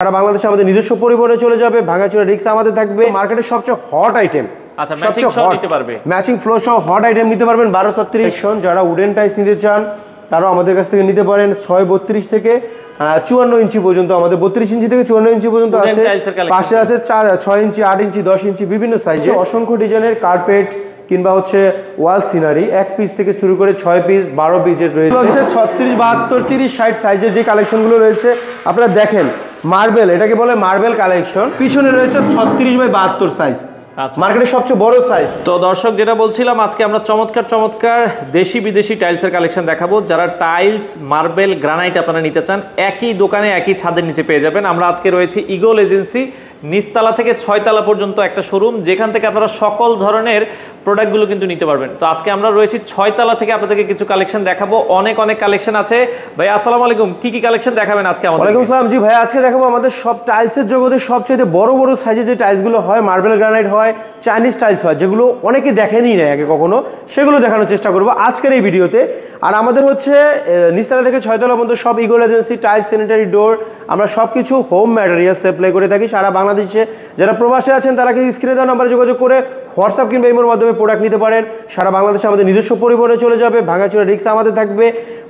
সারা বাংলাদেশে আমাদের নিজস্ব পরিবহনে চলে যাবে, ভাঙাচোরা রিক্সা আমাদের থাকবে। মার্কেটের সবচেয়ে হট আইটেম, আচ্ছা ম্যাচিং সহ নিতে পারবে, ম্যাচিং ফ্লো সহ হট আইটেম নিতে পারবেন 1236। যারা উডেন টাইলস নিতে চান তারাও আমাদের কাছ থেকে নিতে পারেন 632 থেকে 54 ইঞ্চি পর্যন্ত, আমাদের 32 ইঞ্চি থেকে 54 ইঞ্চি পর্যন্ত আছে। পাশে আছে 6 ইঞ্চি, 8 ইঞ্চি, 10 ইঞ্চি বিভিন্ন সাইজে অসংখ্য ডিজাইনের কার্পেট কিংবা হচ্ছে ওয়াল সিনারি, 1 পিস থেকে শুরু করে 6 পিস 12 পিসের রয়েছে। 36, 72, 30, 60 সাইজের যে কালেকশনগুলো রয়েছে আপনারা দেখেন। মার্বেল, এটাকে বলে মার্বেল কালেকশন। পিছনে রয়েছে 36x72 সাইজ, মার্কেটের সবচেয়ে বড় সাইজ। তো দর্শক যেটা বলছিলাম, আজকে আমরা চমৎকার দেশি বিদেশি টাইলসের কালেকশন দেখাবো। যারা টাইলস, মার্বেল, গ্রানাইট আপনারা নিতে চান একই দোকানে একই ছাদের নিচে পেয়ে যাবেন। আমরা আজকে রয়েছি ইগল এজেন্সি, নিচতলা থেকে 6 তলা পর্যন্ত একটা শোরুম, যেখান থেকে আপনারা সকল ধরনের প্রোডাক্টগুলো কিন্তু নিতে পারবেন। তো আজকে আমরা রয়েছি 6 তলা থেকে আপনাদেরকে কিছু কালেকশন দেখাবো। অনেক কালেকশন আছে। ভাই আসসালামু আলাইকুম, কি কালেকশন দেখাবেন আজকে আমাদের? ওয়ালাইকুম আসসালাম। জি ভাই, আজকে দেখাবো আমাদের সব টাইলসের জগতে সবচেয়ে বড় সাইজের যে টাইলসগুলো হয়, মার্বেল গ্রানাইট হয়, চাইনিজ টাইলস হয়, যেগুলো অনেকে দেখেনি না আগে কখনো, সেগুলো দেখানোর চেষ্টা করবো আজকের এই ভিডিওতে। আর আমাদের হচ্ছে নিচতলা থেকে 6 তলা পর্যন্ত সব ইগল এজেন্সি টাইলস, স্যানিটারি ডোর, আমরা সব কিছু হোম ম্যাটেরিয়াল সাপ্লাই করে থাকি সারা বাংলাদেশে। যারা প্রবাসে আছেন তারা কিন্তু স্ক্রিনে দেওয়া নাম্বারে যোগাযোগ করে হোয়াটসঅ্যাপ কিংবা ইমোর মাধ্যমে প্রোডাক্ট নিতে পারেন। সারা বাংলাদেশে আমাদের নিজস্ব পরিবহনে চলে যাবে, ভাঙাচোরা রিক্সা আমাদের থাকবে।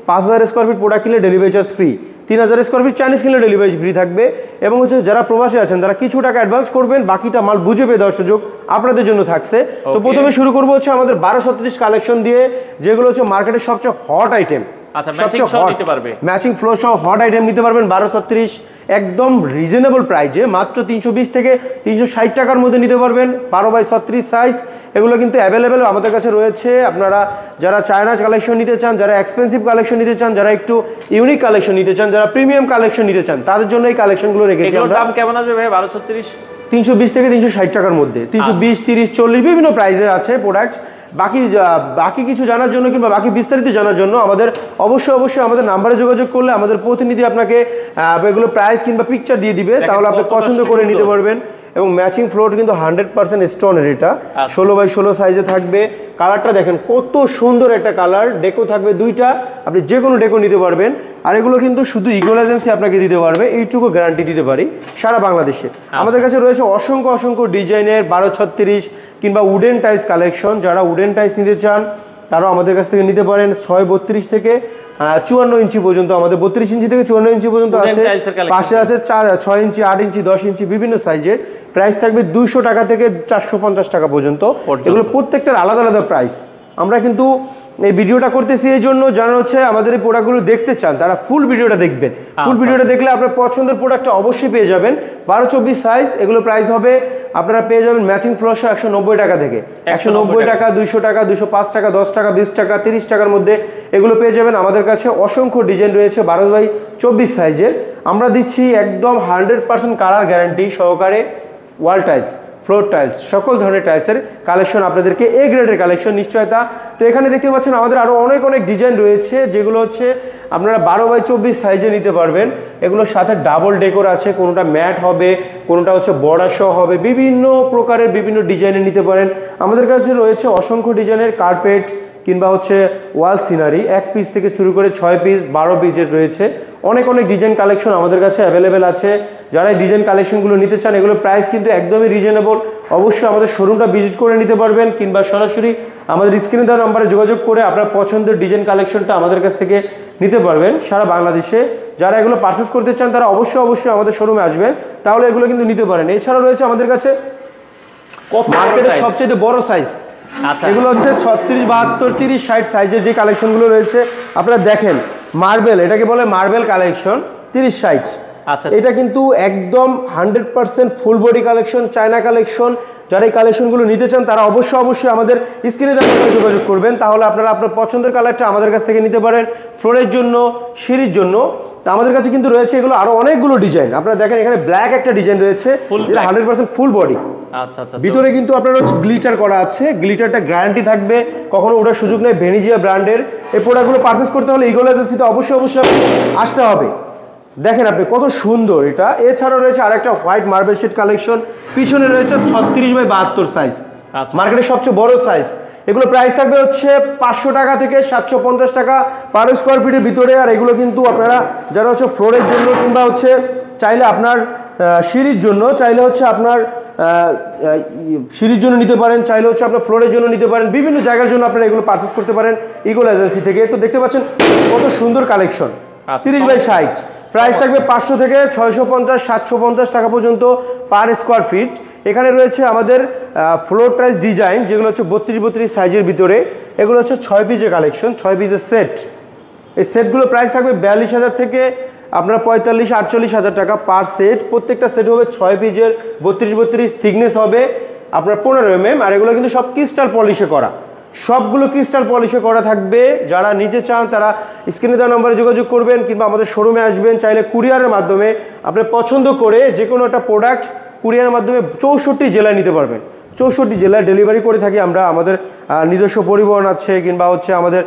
5000 স্কোয়ার ফিট প্রোডাক্ট কিনলে delivery charge free, 3000 square feet Chinese কিনলে ডেলিভারি ফ্রি থাকবে। এবং হচ্ছে যারা প্রবাসে আছেন তারা কিছু টাকা অ্যাডভান্স করবেন, বাকিটা মাল বুঝে পেয়ে দেওয়ার সুযোগ আপনাদের জন্য থাকছে। তো প্রথমে শুরু করবো হচ্ছে আমাদের 1236 কালেকশন দিয়ে, যেগুলো হচ্ছে মার্কেটের সবচেয়ে হট আইটেম। আচ্ছা ম্যাচিং সহ নিতে পারবে, ম্যাচিং ফ্লো সহ হট আইটেম নিতে পারবেন 1236, একদম রিজনেবল প্রাইসে মাত্র 320 থেকে 360 টাকার মধ্যে নিতে পারবেন। 12x36 সাইজ, এগুলো কিন্তু অ্যাভেলেবেল আমাদের কাছে রয়েছে। আপনারা যারা চায়না কালেকশন নিতে চান, যারা এক্সপেন্সিভ কালেকশন নিতে চান, যারা একটু ইউনিক কালেকশন নিতে চান, যারা প্রিমিয়াম কালেকশন নিতে চান, তাদের জন্য এই কালেকশনগুলো রেখেছি আমরা। দাম কেমন আসবে ভাই? 1236 320 থেকে 360 টাকার মধ্যে, 320, 30, 40 বিভিন্ন প্রাইসের আছে প্রোডাক্ট। বাকি কিছু জানার জন্য কিংবা বাকি বিস্তারিত জানার জন্য আমাদের অবশ্যই আমাদের নাম্বারে যোগাযোগ করলে আমাদের প্রতিনিধি আপনাকে এগুলো প্রাইস কিংবা পিকচার দিয়ে দিবে, তাহলে আপনি পছন্দ করে নিতে পারবেন। এবং ম্যাচিং ফ্লোর কিন্তু 100% স্টোনের, এটা 16x16 সাইজে থাকবে। কালারটা দেখেন কত সুন্দর একটা কালার, ডেকো থাকবে 2টা, আপনি যে কোনো ডেকো নিতে পারবেন। আর এগুলো কিন্তু শুধু ইগল এজেন্সি আপনাকে দিতে পারবে, এইটুকু গ্যারান্টি দিতে পারি সারা বাংলাদেশে। আমাদের কাছে রয়েছে অসংখ্য ডিজাইনের 1236 কিংবা উডেন টাইলস কালেকশন। যারা উডেন টাইলস নিতে চান তারাও আমাদের কাছ থেকে নিতে পারেন 632 থেকে 54 ইঞ্চি পর্যন্ত, আমাদের 32 ইঞ্চি থেকে 54 ইঞ্চি পর্যন্ত আছে। পাশে আছে 6 ইঞ্চি, 8 ইঞ্চি, 10 ইঞ্চি বিভিন্ন সাইজের। প্রাইস থাকবে 200 টাকা থেকে 450 টাকা পর্যন্ত। এগুলো প্রত্যেকটার আলাদা প্রাইস। আমরা কিন্তু এই ভিডিওটা করতেছি এই জন্য, যারা হচ্ছে আমাদের এই প্রোডাক্টগুলো দেখতে চান তারা ফুল ভিডিওটা দেখবেন। ফুল ভিডিওটা দেখলে আপনার পছন্দের প্রোডাক্টটা অবশ্যই পেয়ে যাবেন। 1224 সাইজ, এগুলো প্রাইস হবে আপনারা পেয়ে যাবেন ম্যাচিং ফ্লোর 190 টাকা থেকে 190 টাকা, 200 টাকা, 205 টাকা, 10 টাকা, 20 টাকা, 30 টাকার মধ্যে এগুলো পেয়ে যাবেন। আমাদের কাছে অসংখ্য ডিজাইন রয়েছে 12x24 সাইজের। আমরা দিচ্ছি একদম 100% কালার গ্যারান্টি সহকারে ওয়াল টাইলস, ফ্লোর টাইলস, সকল ধরনের টাইলসের কালেকশন আপনাদেরকে এ গ্রেডের কালেকশন নিশ্চয়তা। তো এখানে দেখতে পাচ্ছেন আমাদের আরও অনেক ডিজাইন রয়েছে, যেগুলো হচ্ছে আপনারা 12x24 সাইজে নিতে পারবেন। এগুলোর সাথে ডাবল ডেকোর আছে, কোনোটা ম্যাট হবে, কোনোটা হচ্ছে বর্ডার সহ হবে, বিভিন্ন প্রকারের বিভিন্ন ডিজাইনের নিতে পারেন। আমাদের কাছে রয়েছে অসংখ্য ডিজাইনের কার্পেট কিংবা হচ্ছে ওয়াল সিনারি, 1 পিস থেকে শুরু করে 6 পিস 12 পিসের রয়েছে। অনেক ডিজাইন কালেকশন আমাদের কাছে অ্যাভেলেবেল আছে। যারা এই ডিজাইন কালেকশনগুলো নিতে চান, এগুলো প্রাইস কিন্তু একদমই রিজনেবল। অবশ্যই আমাদের শোরুমটা ভিজিট করে নিতে পারবেন কিংবা সরাসরি আমাদের স্ক্রিনে দেওয়া নাম্বারে যোগাযোগ করে আপনার পছন্দের ডিজাইন কালেকশনটা আমাদের কাছ থেকে নিতে পারবেন সারা বাংলাদেশে। যারা এগুলো পারচেস করতে চান তারা অবশ্যই আমাদের শোরুমে আসবেন, তাহলে এগুলো কিন্তু নিতে পারেন। এছাড়াও রয়েছে আমাদের কাছে মার্কেটের সবচেয়ে বড় সাইজ, এগুলো হচ্ছে 36, 72, 30, 60 সাইজের যে কালেকশনগুলো রয়েছে আপনারা দেখেন। মার্বেল, এটাকে বলে মার্বেল কালেকশন 30-60। এটা কিন্তু একদম 100% full body collection, China collection. যারা এই কালেকশনগুলো নিতে চান তারা অবশ্যই আমাদের স্ক্রিনে দেওয়া নাম্বারে যোগাযোগ করবেন, তাহলে আপনারা আপনার পছন্দের কালারটা আমাদের কাছ থেকে নিতে পারেন ফ্লোরের জন্য, সিঁড়ির জন্য। তো আমাদের কাছে কিন্তু রয়েছে এগুলো আরো অনেকগুলো ডিজাইন। আপনারা দেখেন এখানে ব্ল্যাক একটা ডিজাইন রয়েছে, যেটা 100% ফুল বডি। ভিতরে কিন্তু আপনার হচ্ছে গ্লিটার করা আছে, গ্লিটারটা গ্যারান্টি থাকবে, কখনো ওঠার সুযোগ নেই। ভেনিজিয়া ব্র্যান্ডের এই প্রোডাক্টগুলো পারচেস করতে হলে ইগল এজেন্সিতে অবশ্যই আসতে হবে। দেখেন আপনি কত সুন্দর এটা। এছাড়াও রয়েছে আরেকটা হোয়াইট মার্বেল শিট কালেকশন, পিছনে রয়েছে 36x72 সাইজ, মার্কেটের সবচেয়ে বড় সাইজ। এগুলো প্রাইস থাকবে হচ্ছে 500 টাকা থেকে 750 টাকা পার স্কোয়ার ফিটের ভিতরে। আর এগুলো কিন্তু আপনারা যারা হচ্ছে ফ্লোরের জন্য কিংবা হচ্ছে চাইলে আপনার সিঁড়ির জন্য, চাইলে হচ্ছে আপনার সিঁড়ির জন্য নিতে পারেন, চাইলে হচ্ছে আপনার ফ্লোরের জন্য নিতে পারেন, বিভিন্ন জায়গার জন্য আপনারা এগুলো পারচেস করতে পারেন ইগল এজেন্সি থেকে। তো দেখতে পাচ্ছেন কত সুন্দর কালেকশন, 30x60। প্রাইস থাকবে 500 থেকে 650 750 টাকা পর্যন্ত পার স্কোয়ার ফিট। এখানে রয়েছে আমাদের ফ্লোর টাইলস ডিজাইন, যেগুলো হচ্ছে 32x32 সাইজের ভিতরে। এগুলো হচ্ছে 6 পিসের কালেকশন, 6 পিসের সেট। এই সেটগুলো প্রাইস থাকবে 42,000 থেকে আপনার 45-48,000 টাকা পার সেট। প্রত্যেকটা সেট হবে 6 পিসের, 32x32 থিকনেস হবে আপনার 15 mm। আর এগুলো কিন্তু সব ক্রিস্টাল পলিশে করা, সবগুলো ক্রিস্টাল পলিশে করা থাকবে। যারা নিতে চান তারা স্ক্রিনে দেওয়া নম্বরে যোগাযোগ করবেন কিংবা আমাদের শোরুমে আসবেন। চাইলে কুরিয়ারের মাধ্যমে আপনি পছন্দ করে যে কোনো একটা প্রোডাক্ট কুরিয়ারের মাধ্যমে 64 জেলায় নিতে পারবেন। 64 জেলায় ডেলিভারি করে থাকি আমরা। আমাদের নিজস্ব পরিবহন আছে, কিংবা হচ্ছে আমাদের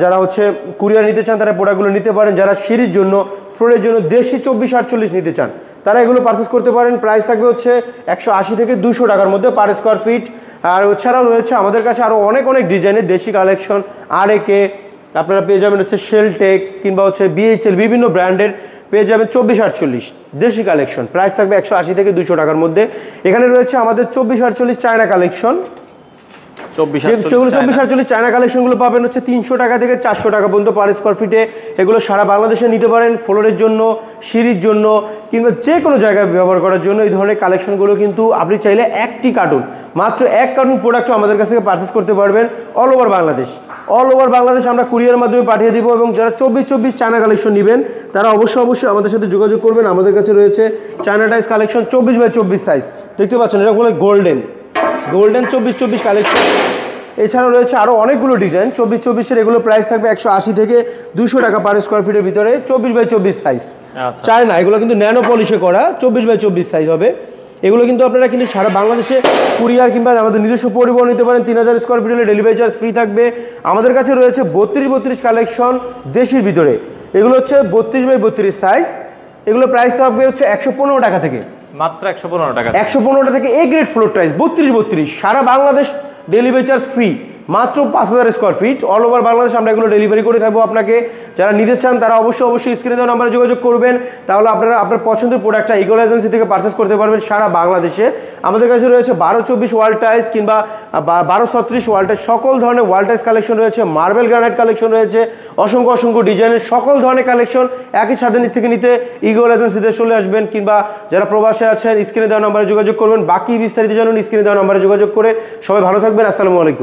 যারা হচ্ছে কুরিয়ার নিতে চান তারা প্রোডাক্টগুলো নিতে পারেন। যারা সিঁড়ির জন্য, ফ্লোরের জন্য দেশি 24-48 নিতে চান তারা এগুলো পারচেস করতে পারেন। প্রাইস থাকবে হচ্ছে 180 থেকে 200 টাকার মধ্যে পার স্কোয়ার ফিট। আর এছাড়াও রয়েছে আমাদের কাছে আরও অনেক ডিজাইনের দেশি কালেকশন। আরএকে আপনারা পেয়ে যাবেন হচ্ছে শেলটেক কিংবা হচ্ছে বিএইচএল, বিভিন্ন ব্র্যান্ডের পেয়ে যাবেন 24-48 দেশি কালেকশন। প্রাইস থাকবে 180 থেকে 200 টাকার মধ্যে। এখানে রয়েছে আমাদের 24-48 চায়না কালেকশন। 24-48 চায়না কালেকশনগুলো পাবেন হচ্ছে 300 টাকা থেকে 400 টাকা পর্যন্ত পার স্কোয়ার ফিটে। এগুলো সারা বাংলাদেশে নিতে পারেন, ফ্লোরের জন্য, সিঁড়ির জন্য কিংবা যে কোনো জায়গায় ব্যবহার করার জন্য। এই ধরনের কালেকশনগুলো কিন্তু আপনি চাইলে একটি কার্টুন, মাত্র 1 কার্টুন প্রোডাক্টও আমাদের কাছ থেকে পারচেস করতে পারবেন all over Bangladesh. All over Bangladesh আমরা কুরিয়ারের মাধ্যমে পাঠিয়ে দিব। এবং যারা 24-24 চায়না কালেকশন নেবেন তারা অবশ্যই আমাদের সাথে যোগাযোগ করবেন। আমাদের কাছে রয়েছে চায়না টাইস কালেকশন 24x24 সাইজ, দেখতে পাচ্ছেন এটা বলে গোল্ডেন 24x24 কালেকশন। এছাড়াও রয়েছে আরও অনেকগুলো ডিজাইন 24-24-এর। এগুলো প্রাইস থাকবে 180 থেকে 200 টাকা পার স্কোয়ার ফিটের ভিতরে। 24x24 সাইজ চায়না, এগুলো কিন্তু ন্যানো পলিশে করা 24x24 সাইজ হবে। এগুলো কিন্তু আপনারা কিন্তু সারা বাংলাদেশে কুরিয়ার কিংবা আমাদের নিজস্ব পরিবহন নিতে পারেন। 3000 স্কোয়ার ফিট হলে ডেলিভারি চার্জ ফ্রি থাকবে। আমাদের কাছে রয়েছে 32x32 কালেকশন দেশির ভিতরে। এগুলো হচ্ছে 32x32 সাইজ। এগুলো প্রাইস থাকবে হচ্ছে 115 টাকা থেকে, মাত্র 115 টাকা। 115 টাকা থেকে A grade floor tiles 32x32 সারা বাংলাদেশ ডেলিভারি চার্জ ফ্রি, মাত্র 5000 square feet all over Bangladesh আমরা এগুলো ডেলিভারি করে থাকবো আপনাকে। যারা নিতে চান তারা অবশ্যই স্ক্রিনে দেওয়া নাম্বারে যোগাযোগ করবেন। তাহলে আপনারা আপনার পছন্দের প্রোডাক্টটা ইগল এজেন্সি থেকে পারচেস করতে পারবেন সারা বাংলাদেশে। আমাদের কাছে রয়েছে 12-24 ওয়াল টাইলস কিংবা 12-36 ওয়াল টাইলস, সকল ধরনের ওয়াল টাইলস কালেকশন রয়েছে। মার্বেল গ্রানাইট কালেকশন রয়েছে, অসংখ্য ডিজাইনের সকল ধরনের কালেকশন একই ছাদের নিচ থেকে নিতে ইগল এজেন্সিতে চলে আসবেন। কিংবা যারা প্রবাসে আছেন স্ক্রিনে দেওয়া নাম্বারে যোগাযোগ করবেন। বাকি বিস্তারিত জানুন স্ক্রিনে দেওয়া নাম্বারে যোগাযোগ করে। সবাই ভালো থাকবেন, আসসালামু আলাইকুম।